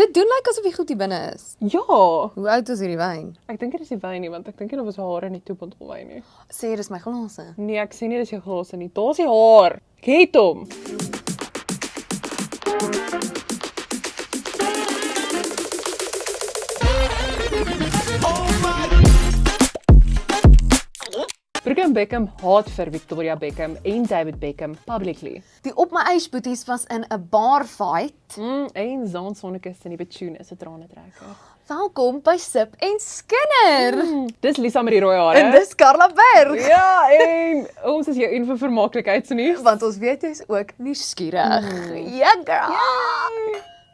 Dit doen lyk asof die goed hier binne is. Ja, Hoe oud is hierdie wyn? ek dink dit is die wyn nie, want ek dink dit was hare in die toepelwyn nie. Sê dis my glase. Nee, ek sê nie dis jou glase nie. Daar's die haar. Ek het hom. Brooke Beckham haat vir Victoria Beckham en David Beckham publicly. Die op my ys boeties was in 'n bar fight. En Zaan Sonnekus in die Betoon is 'n tranetrekker. Welkom by Sip en Skinner. Dis Lisa met die rooi hare. En dis Carla Berg. Ja, en ons is jou een vir vermaaklikheidsnuus. Want ons weet jy is ook nuuskierig. Ja, girl.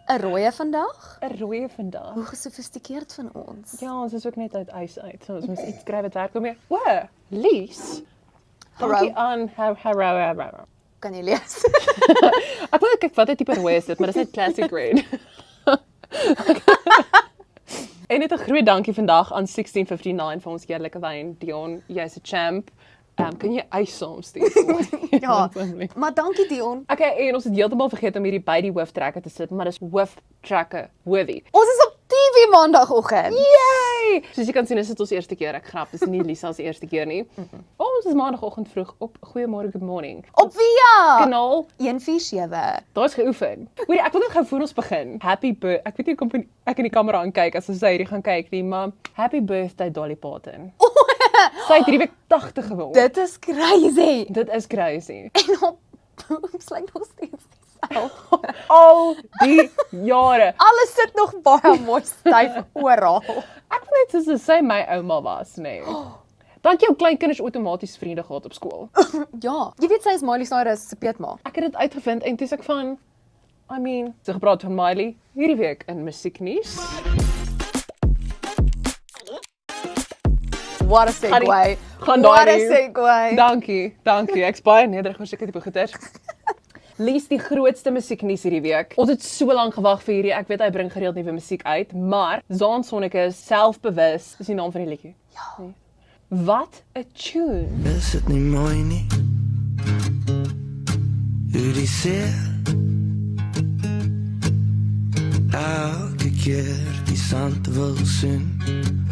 'n Rooie vandag? 'n Rooie vandag. Hoe gesofistikeerd van ons. Ja, ons is ook net uit ys uit. So ons moet iets skryf wat werk meer. O, Lies. Hallo. Dankie aan Harrow. Kan jy lees? Ek wil kyk wat 'n tipe rooi is dit, maar dis net classic red. En net 'n groot dankie vandag aan 1659 vir ons heerlike wyn. Dion, jy's 'n champ. Kan jy ys saamstuur? Ja, maar dankie Dion. Okay, en ons het heeltemal vergeet om hierdie by die hooftrekke te sit, maar dis hooftrekke worthy. Ons is op TV maandagooggend. Yay! Soos jy kan sien, is dit ons eerste keer. Ek grap, dis nie Lisa se eerste keer nie. Ons is maandagooggend vroeg op Goeiemôre, good morning. Op Via. Kanaal 147. Daar's geoefen. Hoorie, ek wil net gou voor ons begin. Happy birthday. Ek weet nie kom ek in die kamera aankyk as sy hierdie gaan kyk nie, maar happy birthday Dolly Parton. Sy het 3 week 80 geword. Dit is crazy. Dit is crazy. En op boobs lyk nog steeds dieselfde. Al die jare. Alles sit nog baie mooi styf oral. Ek wil net soos sy my ouma was, nê. Nee. Dan het jou kleinkinders outomaties vriende gehad op skool. Ja, jy weet sy is Miley Cyrus se peetma. Ek het dit uitgevind en toe sê ek van sy gepraat van Miley hierdie week in musieknuus. What a segue. Gaan What a daar nie. segue. Dankie. Ek's baie nederig oor seker tipe goeters. Lies die grootste musieknuus hierdie week. Ons het so lank gewag vir hierdie. Ek weet hy bring gereeld nuwe musiek uit, maar Zaan Sonnekus selfbewus is die naam van die liedjie. Ja. Nee. Wat 'n tune. Is dit nie mooi nie? Hoe die seer elke keer die sand wil soen,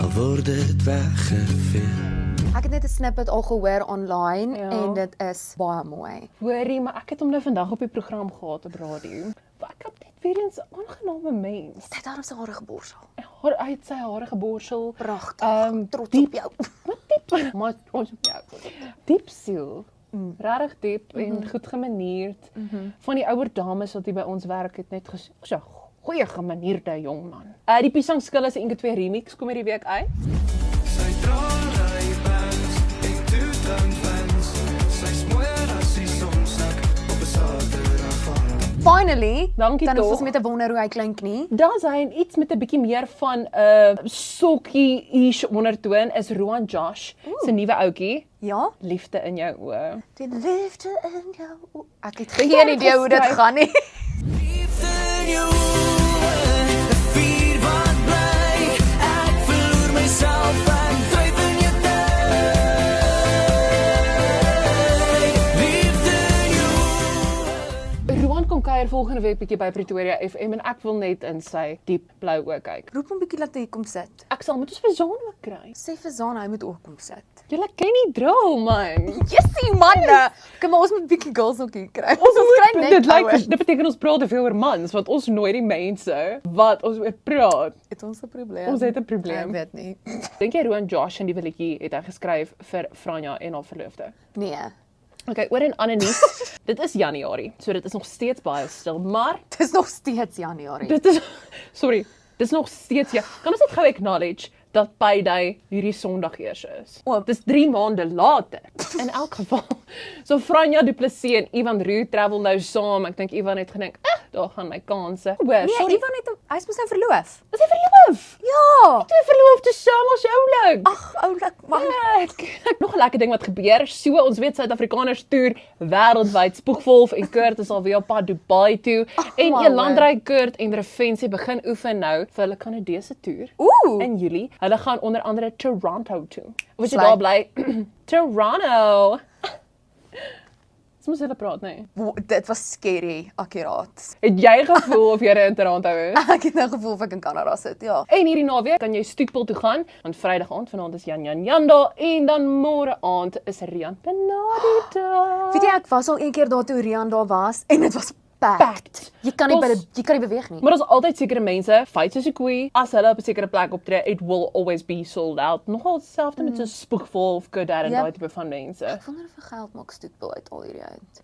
al word dit weggeveel. Ek het net 'n snippet al gehoor online Ja. en dit is baie mooi. Hoorie, maar ek het hom nou vandag op die program gehad op radio. Ek het net weer eens 'n aangename mens. Hy het daarom sy hare geborsel. Hy het sy hare geborsel. Pragtig. Trots diep- op jou. Wat diep, maar trots op jou. Diep siel. Regtig diep en goed gemanierd. Van die ouer dames wat hier by ons werk het net gesê, "Ons 'n goeie gemanierde jong man." Die Piesang Skille se Inke 2 remix kom hierdie week uit. Sy dra Ray-Bans en toet aan fans. Sy's mooier as die sonsak op 'n Saterdag. Finally, Dankie dan hoef tog. ons met te wonder hoe hy klink nie. Daar's hy iets met 'n bietjie meer van 'n sokkie-ish ondertoon is Roan Josh se nuwe ouetjie, Ja? Liefde in jou oë. Die liefde in jou oë. Ek het Dink jy geen dit idee hoe dit geskryf? gaan nie. Liefde in jou oë, 'n vuur wat bly. Ek verloor myself en dryf in jou tyd. Liefde in jou Roan kom kuier volgende week bietjie by Pretoria FM en ek wil net in sy diep blou oë kyk. Roep hom bietjie laat hy kom sit. Ek sal moet ons vir Zaan ook kry. Sê vir Zaan hy moet ook kom sit. Julle ken nie drill man. Jessie manne. Kom maar ons moet bietjie girls ook hier kry. Ons kry net dit lyk ouers. dit beteken ons praat te veel oor mans want ons nooi die mense wat ons oor praat. Het ons 'n probleem. Ons het 'n probleem. Ek weet nie. Dink jy Roan Josh en die willetjie het hy geskryf vir Franja en haar verloofde? Nee. Okay, oor en ander nuus. Dit is Januarie, so dit is nog steeds baie stil, maar Dis nog steeds Januarie. dit is nog steeds Kan ons net gou acknowledge dat Payday hierdie Sondag eers is. Dis 3 maande later. In elk geval. So Franja Du Plessis en Ivan Roux travel nou saam. Ek dink Ivan het gedink, daar gaan my kanse. Nee, Ivan het hy's mos nou verloof. Is hy verloof? Ja. Twee verloofde saam as oulik. Ag, oulik man. Ek nog 'n lekker ding wat gebeur. So ons weet Suid-Afrikaners toer wêreldwyd. Spoegwolf en Kurt is alweer op pad Dubai toe. En wauw, Elandrey, Kurt en Revensie begin oefen nou vir hulle Kanadese toer. Ooh. In Julie. Hulle gaan onder andere Toronto toe. Of as jy Sly. daar bly, Toronto. Dis mos hulle praat, nee. Dit was scary, akkuraat. Het jy gevoel of jy in Toronto is? Ek het nou gevoel of ek in Kanada sit, ja. En hierdie naweek kan jy Stoetpool toe gaan, want Vrydag aand vanaand is Jan daar en dan môre aand is Rian Benadi daar. Weet jy, ek was al een keer daar toe Rian daar was en dit was packed. Jy kan nie beweeg nie. Maar daar's altyd sekere mense, feit soos 'n koei, as hulle op 'n sekere plek optree, it will always be sold out. Nogal dieselfde met so Spookvol of Godad en daai tipe van mense. Ek wonder hoeveel geld maak Stoetpool uit al hierdie uit.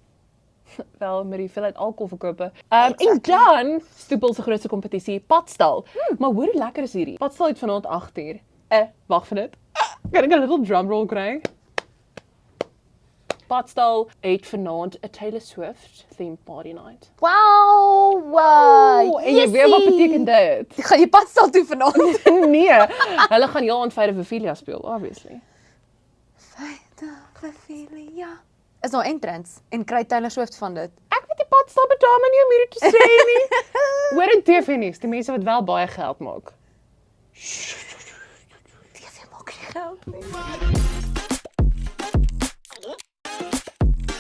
Wel, met die veelheid alkoholverkope. En dan Stoetpool se grootste kompetisie, Padstal. Maar hoor hoe lekker is hierdie. Padstal het vanaand 8:00. Wag vir dit. Kan ek 'n little drum roll kry? Padstal het vanaand 'n Taylor Swift theme party night. Wow! En jy weet wat beteken dit? Gaan jy Padstal toe vanaand? Nee, hulle gaan heel aan Vyde Vivilia speel, obviously. Vivilia. Is nou entrance en kry Taylor Swift van dit. Ek weet die Padstal betaal my nie om hierdie te sê nie. Hoor in TV-nuus, die mense wat wel baie geld maak. TV maak nie geld nie.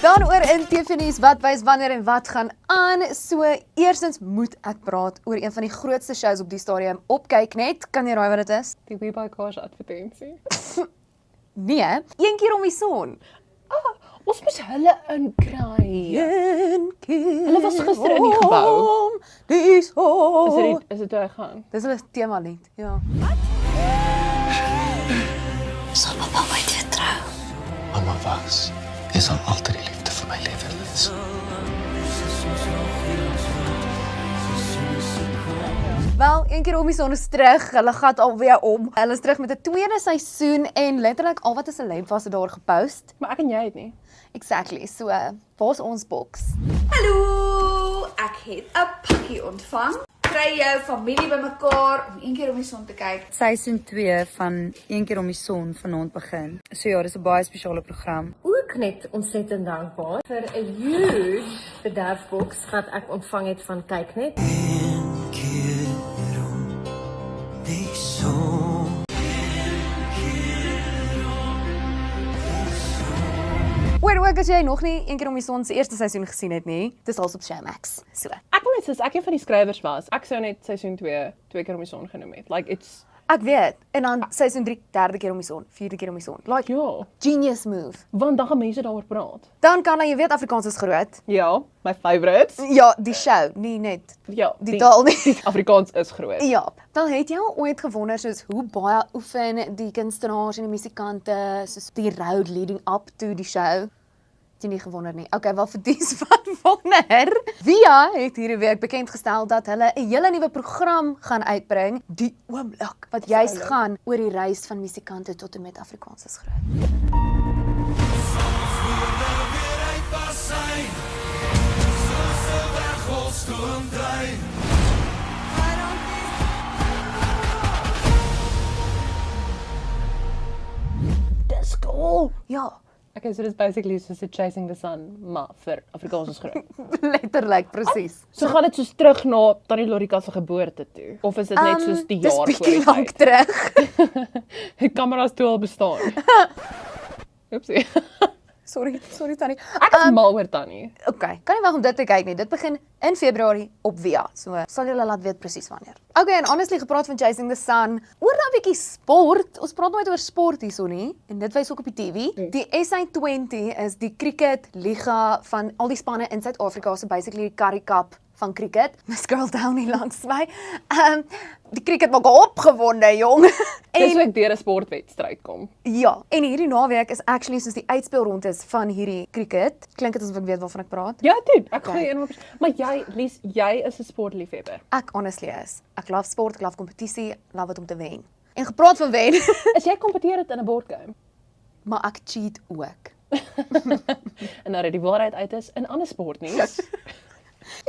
Dan oor in TV-nuus, wat wys wanneer en wat gaan aan. So, eerstens moet ek praat oor een van die grootste shows op die stadium op Kyknet. Kan jy raai wat dit is? Die We Buy Cars advertensie. Nee, een keer om die son. Ons moes hulle inkry. Een keer. Hulle was gister in die gebou. om die son. Is dit hoe hy gaan? Dis hulle temalied, ja. Sal papa ooit weer trou? Mamma was. Jy sal altyd die liefde vir my lewe wees. Wel, een keer om die son is terug. Hulle gaan alweer om. Hulle is terug met 'n tweede seisoen en letterlik al wat is 'n lem was dit daar gepost. Maar ek en jy het nie. Exactly. So, waar's ons boks? Hallo, ek het 'n pakkie ontvang. Kry jou familie bymekaar om een keer om die son te kyk. Seisoen 2 van Een keer om die son vanaand begin. So ja, dis 'n baie spesiale program. Ook net ontsettend dankbaar vir 'n huge bederfboks wat ek ontvang het van Kyknet. Hoor ook as jy nog nie een keer om die son se eerste seisoen gesien het nie, dis als op Showmax. So. Ek wil net sê, as ek een van die skrywers was, ek sou net seisoen 2 twee keer om die son genoem het. Like, it's... Ek weet. En dan seisoen 3, derde keer om die son, vierde keer om die son. Like, Ja, genius move. want dan gaan mense daaroor praat. Dan kan jy weet Afrikaans is groot. Ja, my favorites. Ja, die show, nie net Ja, die taal nie. Afrikaans is groot. Ja, dan het jy al ooit gewonder soos hoe baie oefen die kunstenaars en die musikante soos die road leading up to die show? Het jy nie gewonder nie. Okay, wel vir dies van wonder. Via het hierdie week bekend gestel dat hulle 'n hele nuwe program gaan uitbring, Die Oomblik, wat juis gaan oor die reis van musikante tot en met Afrikaans is groot. Dis cool. Ja, Okay, so dis basically soos 'n Chasing the Sun, maar vir Afrikaans is groot. letterlik presies. So gaan dit soos terug na Tannie Lorika se geboorte toe? Of is dit net soos die jaar voor Dis die bietjie lank tyd? terug. Die kameras toe al bestaan. Oepsie. Sorry Tannie. Ek is mal oor Tannie. Okay, kan nie wag om dit te kyk nie. Dit begin in Februarie op Via. So sal julle laat weet presies wanneer. Okay, en honestly gepraat van Chasing the Sun, oor dan 'n bietjie sport. Ons praat nooit oor sport hierso nie en dit wys ook op die TV. Die SA20 is die cricket liga van al die spanne in Suid-Afrika, so basically die Currie Cup van cricket. Miss Girl Downey langs my. Die cricket maak opgewonde, jong. Dis hoe ek deur 'n sportwedstryd kom. Ja, en hierdie naweek is actually soos die uitspelrondes van hierdie cricket. Klink dit asof ek weet waarvan ek praat? Ja, dude, ek Okay. gee 100%. Maar jy, Lies, jy is 'n sportliefhebber. Ek honestly is. Ek love sport, ek love kompetisie, love dit om te wen. En gepraat van wen, Is jy kompeteerend in 'n bordgame? maar ek cheat ook. En nou dat die waarheid uit is in ander sportnuus.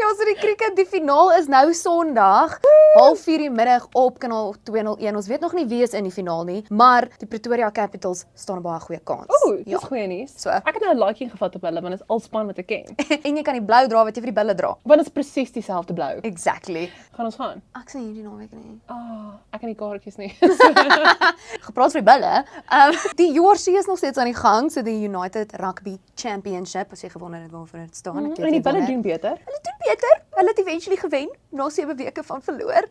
Ja, so die cricket, die finaal is nou Sondag, 3:30 die middag op kanaal 201. Ons weet nog nie wie is in die finaal nie, maar die Pretoria Capitals staan 'n baie goeie kans. Ooh, dis goeie nuus. So. Ek het nou 'n laakie gevat op hulle, want dit is al span wat ek ken. En jy kan die blou dra wat jy vir die bulle dra. Want dit is presies dieselfde blou. Exactly. Gaan ons gaan? Ek sien hierdie naweek nie. Ek en die kaartjies nie. Gepraat vir die bulle. Die JRC is nog steeds aan die gang, so die United Rugby Championship, as jy gewonder het waarvoor dit staan. Ek weet En die jy bulle wonder. doen beter. Hulle doen beter. Hulle het eventually gewen na 7 weke van verloor.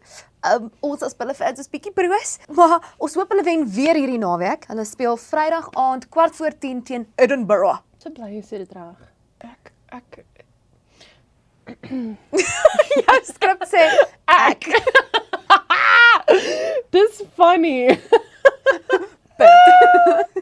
Ons as bulle fans is bietjie broos, maar ons hoop hulle wen weer hierdie naweek. Hulle speel Vrydag aand 10:15 teen Edinburgh. So bly jy sê dit reg. Ek Jou skrip sê ek. Dis funny.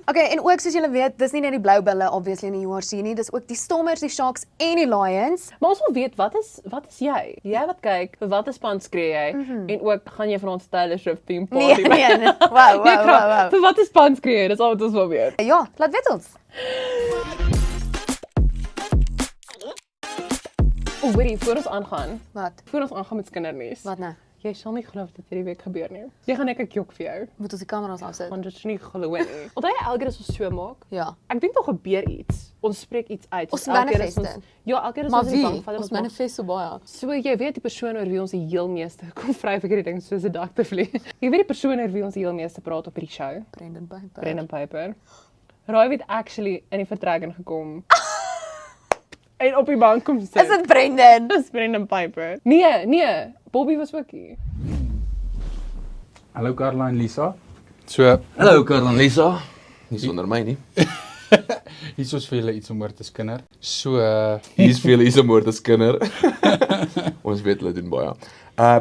Okay, en ook soos julle weet, dis nie net die blou bulle obviously in die JRC nie, dis ook die Stormers, die Sharks en die Lions. Maar ons wil weet, wat is jy? Jy wat kyk, vir watter span skree jy? En ook, gaan jy van ons Taylor Swift theme party? Nee. Wow. Vir watter span skree jy? Dis al wat ons wil weet. Ja, laat weet ons. Hoorie, voor ons aangaan. Wat? Voor ons aangaan met kindernuus. Wat nou? Jy sal nie glo wat dit hierdie week gebeur nie. Jy gaan net 'n jok vir jou, Moet ons die kameras afsit? want dit is nie glo nie. Onthou jy elke keer as ons so maak? Ja. Ek dink daar gebeur iets. Ons spreek iets uit. Ons elke keer as manifest dit. Ja, elke keer as Maar ons in die wie? bank vat, Ons manifest so baie. So jy weet die persoon oor wie ons die heel meeste kom vry vir hierdie ding soos 'n dak te vlieg. Jy weet die persoon oor wie ons die heel meeste praat op hierdie show, Brendan Piper. Brendan Piper. Raai wie het actually in die vertrek ingekom. En op die bank kom sit. Is dit Brendan? Dis Brendan Piper. Nee, Bobby was ook hier. Hallo Caroline, Lisa. So, hallo Karl en Lisa. Nie sonder my nie. Hier is vir julle iets om oor te skinder. So, Hier's vir julle iets om oor te skinder. Ons weet hulle doen baie.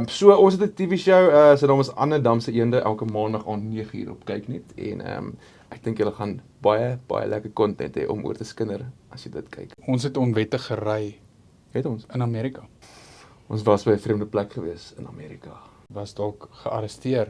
So ons het 'n TV-show, sy naam is Anne Damse Eende, elke maandag aan 9:00 op Kyknet en ek dink julle gaan baie lekker content hê om oor te skinder as jy dit kyk. ons het onwettig gery Het ons? in Amerika. Ons was by 'n vreemde plek gewees in Amerika. Was dalk gearresteer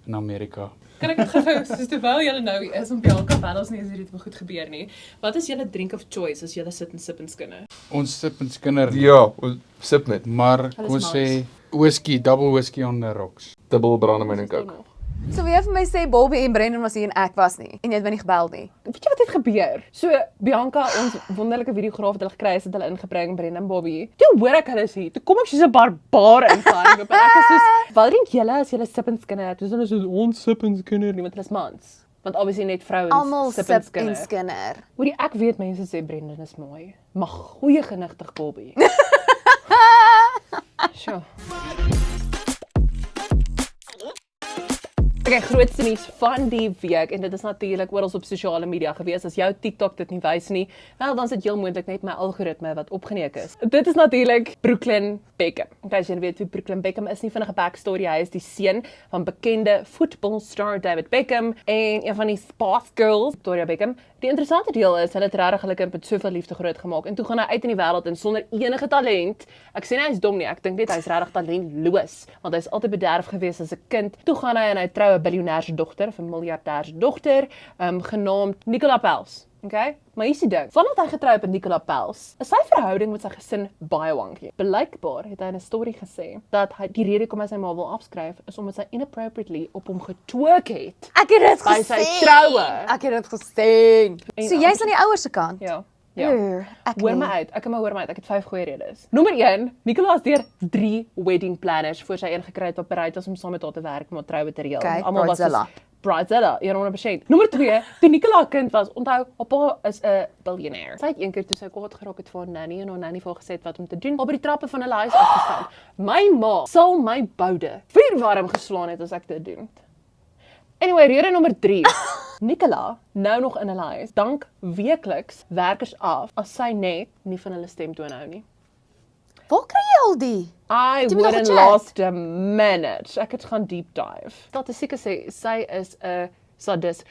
in Amerika. Kan ek dit gou soos terwyl julle nou hier is om Bianca Battles nie as hierdie goed gebeur nie. Wat is julle drink of choice as julle sit en sip en skinder? Ons sip en skinder, Ja, ons sip net. maar kom ons sê whisky, double whisky on the rocks. Dubbel brandewyn en kook. So wie vir my sê Bobby en Brendan was hier en ek was nie. En jy het my nie gebel nie. Weet jy wat het gebeur? So Bianca, ons wonderlike videograaf wat hulle gekry het hulle ingebring, Brendan Bobby. Toe hoor ek hulle sê, toe kom ek soos 'n barbaar ingaan. En ek is soos, "Wat drink julle as julle sip en skinder?" Toe is hulle soos, "Ons sip en skinder nie, want hulle is mans." Want obviously net vrouens Almal sip en sip en skinder. skinder. Hoorie, ek weet mense sê Brendan is mooi, maar goeie genigtig Bobby. Sjoe. Okay, grootste nuus van die week en dit is natuurlik oral op sosiale media gewees. As jou TikTok dit nie wys nie, wel dan is dit heel moontlik net my algoritme wat opgeneek is. Dit is natuurlik Brooklyn Beckham. Okay, as jy weet wie Brooklyn Beckham is, nie vinnige backstory, hy is die seun van bekende voetbalster David Beckham en een van die Spice Girls, Victoria Beckham. Die interessante deel is, hulle het regtig hulle kind met soveel liefde groot gemaak en toe gaan hy uit in die wêreld en sonder enige talent. Ek sê nie hy is dom nie, ek dink net hy's regtig talentloos, want hy's altyd bederf gewees as 'n kind. Toe gaan hy en hy trou 'n biljoenêr se dogter, 'n miljardêr se dogter, genaamd Nicola Peltz. Okay? Maar hier is die ding. Vandat hy getrou het met Nicola Peltz, is sy verhouding met sy gesin baie wankie. Blykbaar het hy in 'n storie gesê dat hy die rede kom hy sy ma wil afskryf is omdat sy inappropriately op hom getwerk het. Ek het dit By gesien. sy troue. Ek het dit gesien. En So jy's aan die ouers se kant. Ja. Ek Hoor nie. my uit. Ek het 5 goeie redes. Nommer 1, Nicola is deur 3 wedding planners voor sy ingekry het wat bereid was om saam met haar te werk om haar troue te reël. Okay, Almal was Bridezilla. Bridezilla, 100%. Nommer 2, toe Nicola 'n kind was, onthou, haar pa is 'n biljoenêr. Sy het eendag toe sy kwaad geraak het vir haar nanny en haar nanny vir haar gesê het wat om te doen, op by die trappe van hulle huis afgestaan. My ma sal my boude vuurwarm geslaan het as ek dit doen. Anyway, rede nommer 3. Nicola, nou nog in hulle huis, dank weekliks werkers af as sy net nie van hulle stemtoon hou nie. Waar kry jy al die? I het my nog wouldn't gechat. last a minute. Ek het gaan deep dive. Statistieke sê sy is 'n sadist.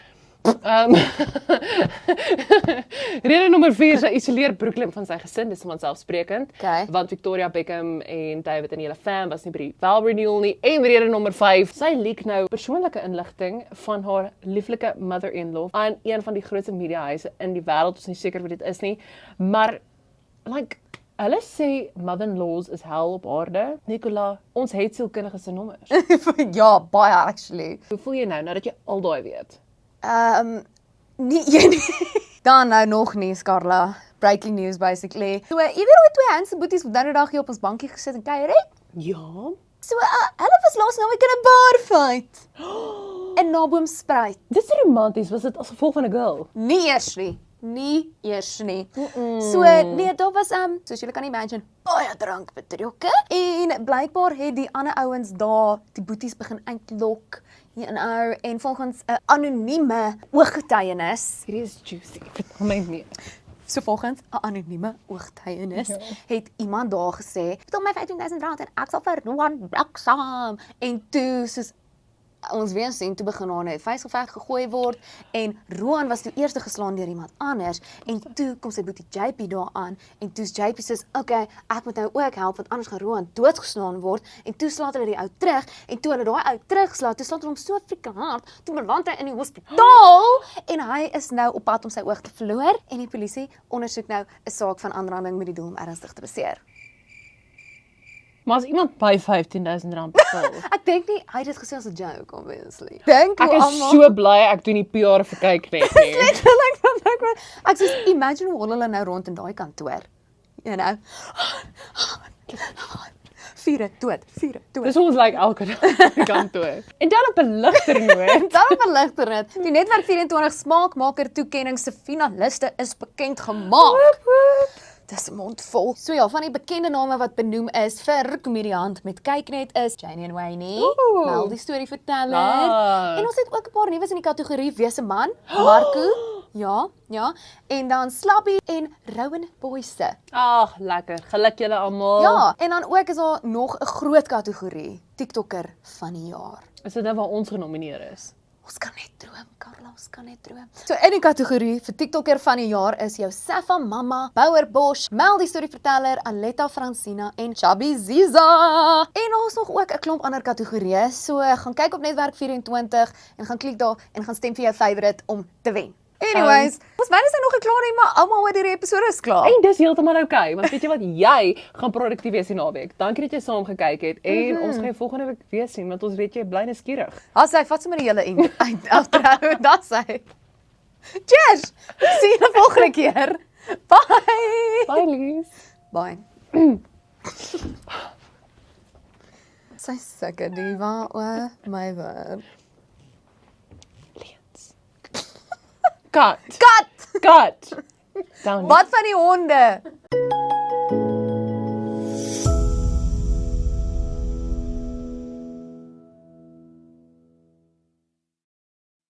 Rede nommer 4, sy isoleer Brooklyn van sy gesin, dis vanselfsprekend. Okay. Want Victoria Beckham en David en die hele fam was nie by die vow renewal nie. En rede nommer 5, sy leak nou persoonlike inligting van haar lieflike mother-in-law aan een van die grootste mediahuise in die wêreld. Ons is nie seker wat dit is nie, maar like Hulle sê mother-in-laws is hel op aarde. Nicola, ons het sielkundige se nommers. Ja, baie actually. Hoe voel jy nou dat jy al daai weet? Nie een nie. Dan nou nog nie, Carla. Breaking news basically. So, jy weet hoe twee handsome boeties wat nou dag hier op ons bankie gesit en kuier het? Ja. So, hulle was laas naweek in 'n bar fight. In Naboomspruit. Dis romanties, was dit as gevolg van 'n girl? Nie eers nie. Nie eers nie. So, nee, daar was soos julle kan imagine, baie drank betrokke. En blykbaar het die ander ouens daar die boeties begin uitlok. En volgens 'n anonieme ooggetuienis, Hierdie is juicy. Vertel my meer. so volgens 'n anonieme ooggetuienis, het iemand daar gesê, "Betaal my R15,000 en ek sal vir Roan bliksaam." En toe soos ons weer sien, toe begin daar 'n vuisgeveg gegooi word en Roan was toe eers geslaan deur iemand anders en toe kom sy boetie JP daar aan en toe's JP sê, "Okay, ek moet nou ook help want anders gaan Roan doodgeslaan word." En toe slaat hulle die ou terug en toe hulle daai ou terugslaan, toe slaat hulle hom so freaking hard, toe beland hy in die hospitaal en hy is nou op pad om sy oog te verloor en die polisie ondersoek nou 'n saak van aanranding met die doel om ernstig te beseer. Maar as iemand by R15,000 betaal. Ek dink nie hy het dit gesê as 'n joke obviously. Dink Ek hoe is almal so bly ek doen nie PR vir kyk net nie. letterlik van ek sê imagine hoe hol hulle nou rond in daai kantoor. You know. Vure dood. Dis ons like elke dag op die kantoor. En dan op 'n ligter noot. Dan verligter dit. Die Netwerk 24 smaakmaker toekenning se finaliste is bekend gemaak. Dis 'n mond vol. So ja, van die bekende name wat benoem is vir komediant met kyknet is Janie en Wayne, Mel die storieverteller. Ah. En ons het ook 'n paar nuus in die kategorie Wese man, Marco. Ja. En dan Slappy en Rowan Boyse. Ag, lekker. Geluk julle almal. Ja, en dan ook is daar nog 'n groot kategorie, TikToker van die jaar. Is dit nou waar ons genomineer is? Ons kan net droom, Carla, ons kan net droom. So in die kategorie vir TikToker van die jaar is jou Safa Mama, Bouwer Bosch, Mel die storieverteller, Aletta Francina en Chubby Ziza. En ons nog ook 'n klomp ander kategorieë. So gaan kyk op Netwerk 24 en gaan klik daar en gaan stem vir jou favourite om te wen. Anyways, ons myne is nou nog nie klaar nie, maar almal oor hierdie episode is klaar. En dis heeltemal oukei, want weet jy wat, jy gaan produktief wees die naweek. Dankie dat jy saam gekyk het en ons gaan jou volgende week weer sien want ons weet jy bly nuuskierig. As hy vat sommer die hele outro, dan sê. Cheers. Sien julle volgende keer. Bye. Bye Lies. Bye. Sy sulke diva o my word. Cut. Kat. Cut. Down. Wat van die honde?